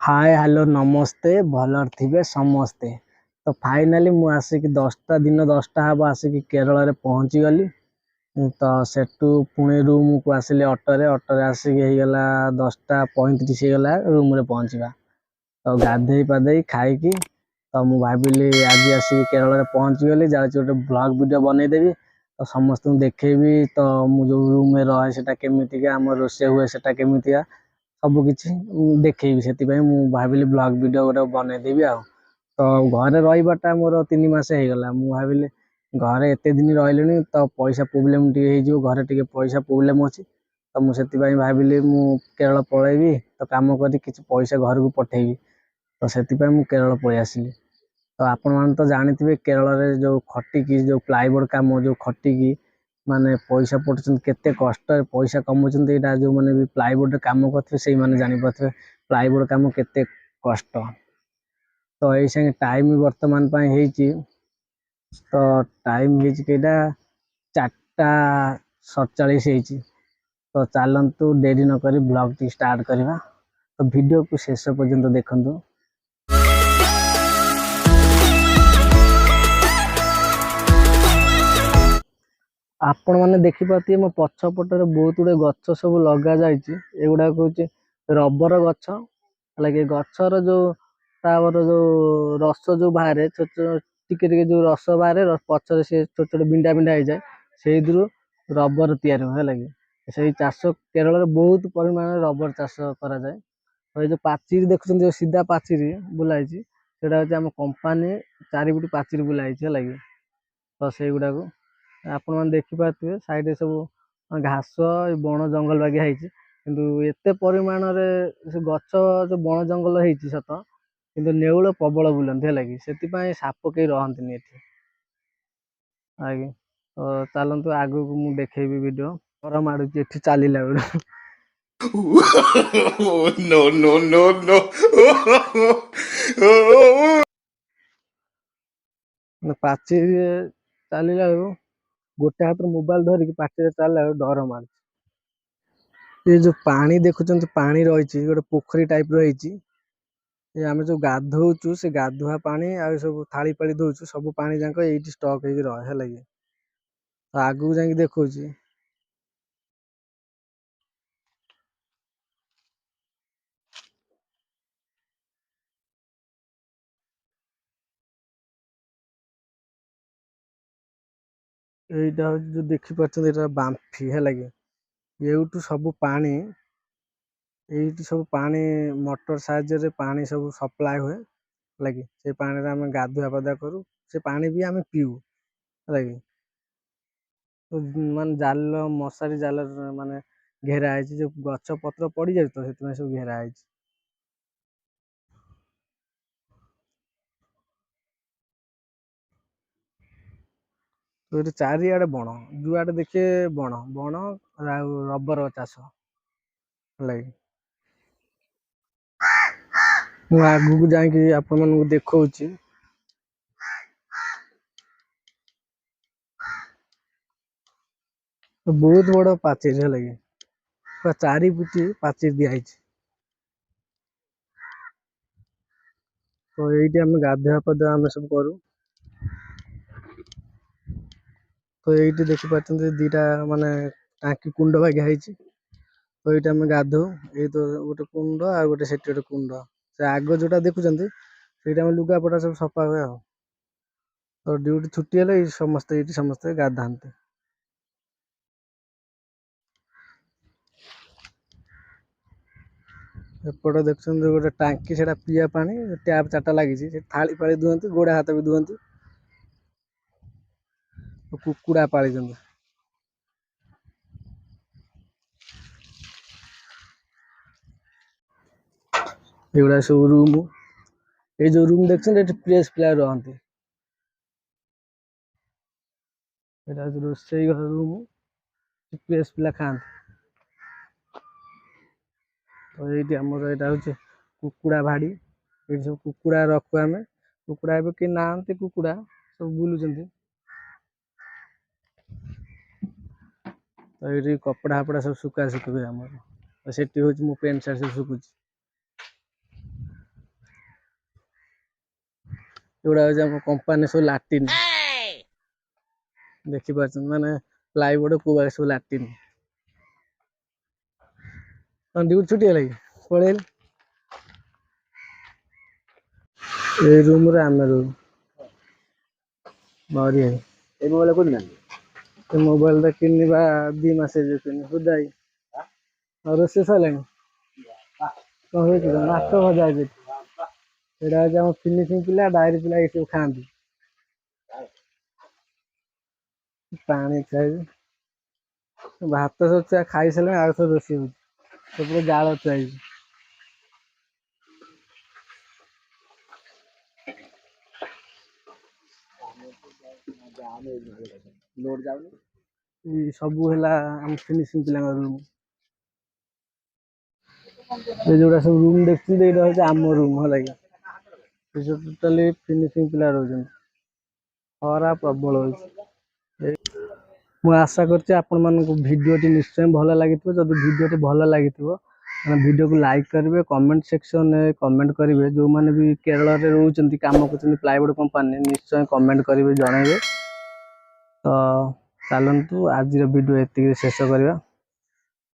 Hi hello नमस्ते भलर थिबे समस्ते। तो फाइनाली मु आसिक 10टा हब आसिक केरल रे पहुंची गली। तो सेटू पुणे रूम को आसिले ऑटो रे आसिक हे गला 10टा 35 हे गला रूम रे पहुंचीबा। तो गाधेई पाधेई खाई की तो मु भाबिली आज आसिक केरल रे पहुंची गली जाउची गोटे ब्लॉग वीडियो बनै देबी। तो समस्त देखेबी तो मु जो रूम में रहे सेटा केमिति के हम रोसे हुए सेटा केमिति सब किछि देखैबी सेति मु भाबिली ब्लॉग वीडियो गोटे बनेदेबी आ। तो घरे रहीबाटा मोर 3 मास हो गला मु भाबिली घरे एते दिन रहिलेनी तो पैसा प्रोब्लेम टी हो घरे टी पैसा प्रोब्लेम अछि। तो मु सेति भाबिली मु केरल पळेबी तो काम करी किछि पैसा घर को पठेबी। तो सेति मु केरल पळै आसिली। तो आपण मान तो जानिथिबे केरल रे जो खटिकी जो प्लाईवुड काम जो खटिकी माने पैसा पठुछन केते कष्ट पैसा कमाउछन एटा जो माने भी प्लाईवुड काम करथे सेई माने जानि पाथबे प्लाईवुड काम केते कष्ट। तो एई संगे टाइम वर्तमान पय हेची। तो टाइम हेची केटा 4टा 47 हेची। तो चालंतु देरी न करी ब्लॉग टी स्टार्ट करबा। तो वीडियो को शेष पर्यंत देखंतु। आपण माने देखि पाती मो पछ पटरे बहुत गुडे गछ सब लगा जायछि। एगुडा कहउछि रबर गछ लागे गछर जो तावर जो रस जो बाहरे छोट टिके टिके जो रस बाहरे पछरे से छोट छोट बिंडा बिंडा हो जाए सेइदरु रबर तयार हो लागे। सेई चाष केरल रे बहुत परिमाण रबर चाष करा जाए। तो ये जो पाचिरी देखुछन जो सीधा पाचिरी बुलाइछि सेटा होछि हम कंपनी चारिबुटी पाचिरी बुलाइछि लागे। तो सेई गुडा को आपण माने देखि पाथबे साइड रे सब घास बण जंगल बागे हैछि। किंतु एते परिमाण रे से गछ जो बण जंगल हैछि सत किंतु नेउळ प्रबल बुलंती लागी सेति पय साप के रहंतनी एठी आगे। तो चलंतु आगु को मु देखेबी वीडियो और माडुची एठी चालीला bed. No, no, no, no. पाची चालीला गोटे हाथ मोबाइल धरिकी पाचीरे चलला डर मार। ये जो पानी देखुचंत पानी रही गोटे पोखरी टाइप रही। आम जो गाधौचु से गाधुआ पानी आ सब थाली पाली दौचु सब पानी जाक ये स्टक हो रहे लगे। तो आगू जाकि देखो यहाँ जो देखी पार्थ बांफी है लगे ये सब पानी ये सब पानी मोटर साहाय्य पानी सब सप्लाय हुए लगे। से पानी आम गाधुआ पाधुआ करूँ से पानी भी आम पीऊ लगे। तो मान जाल मशारी जाल माने घेरा है जो गछ पत्र पड़ जाए तो सब घेरा है। तो ये चारिआडे बण जुआडे देखिए बण बण रबर चाष लगे। मु आगू को जाकि आपण मानू देखौछि तो बहुत बड़ पाचेरी लगे पूरा 4 फुट पाचेरी दिया। तो ये आम गाधुआ पाधुआ आम सब करूँ। तो ये देखी पार्टी दीटा माने टांकी कुंड बागिया है। तो ये आम गाधो ये तो गोटे कुंड आ गोटे से गोटे कुंड से आग जोटा देखुं से लुगापटा सब सफा हुए। तो ड्यूटी छुट्टी है समस्ते गाधा। एपट देख गोटे टांकी से पीवा पानी टैप 4टा लगी थाली पाली दुहंती गोड़ा हाथ भी दुहंती। कुकुड़ा पाली एगुड़ा सब रूम ये जो रूम देख प्रेस प्लेयर रहती रोसई घर रूम प्रेस पिला खाते। तो ये आमर यहाँ हूँ कुकुड़ा भाड़ी ये सब कुकुड़ा रखु आम कुकुड़ा ए कि ना कुकुड़ा सब बुलूं। तो ये कपड़ा फपड़ा सब सुखा सुखी आमर से हूँ मो पेंट सार्ट सब सुखुची। एगुड़ा हूँ आम कंपानी सब लाट्रिन देखिए माने प्लाईवुड को सब लाट्रिन ड्यूटी छुट्टी है पड़े ये रूम रे आम रूम बाहरी है এই মোবাইলে কোন না तो मोबाइल टा किनिबा 2 मास हुदाई और रोसे सारे कौन हो माछ भजा ये फिनिशिंग पिला डायरी पिला ये सब खाती पानी चाहिए भात सब खाई सारे आउ सब रोसे हो जाल चाहिए লোড যাওনি सब है फिनिशिंग पिला रूम ये जोड़ा सब रूम देखते आम रूम है टोटाली फिनिशिंग पिला रोज खरा प्रबल हो आशा कर भिडियोटी निश्चय भल लगी जब भिडियोटी भल लगी वीडियो को लाइक करेंगे कमेंट सेक्शन में कमेंट करेंगे जो मैंने भी केरल में रोच कम कर प्लाईवुड कंपानी निश्चय कमेंट करेंगे जनइबे तो चलतु आज वीडियो ये शेष करवा।